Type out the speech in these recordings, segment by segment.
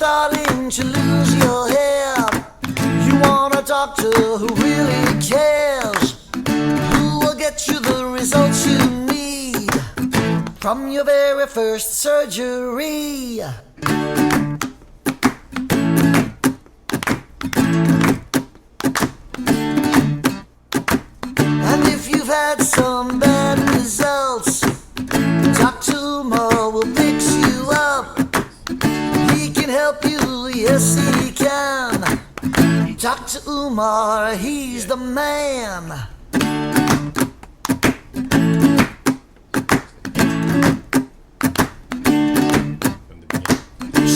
starting to lose your hair, you want a doctor who really cares, who will get you the results you need from your very first surgery. And if you've had some bad results, Dr. Umar will fix you up. He can help you, yes he can. Dr. Umar, he's the man.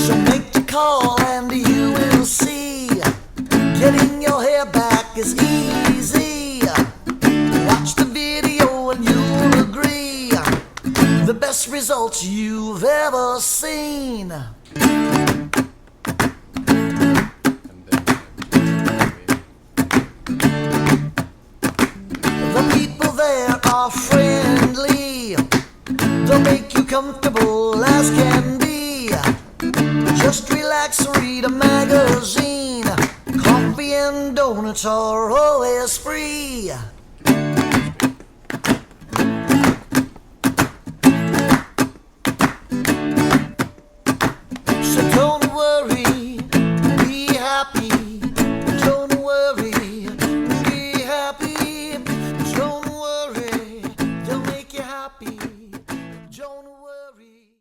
So make the call and you will see, getting your hair back is easy. Watch the video and you'll agree, the best results you've ever seen. The people there are friendly, they'll make you comfortable as can be. Just relax, read a magazine, coffee and donuts are always free.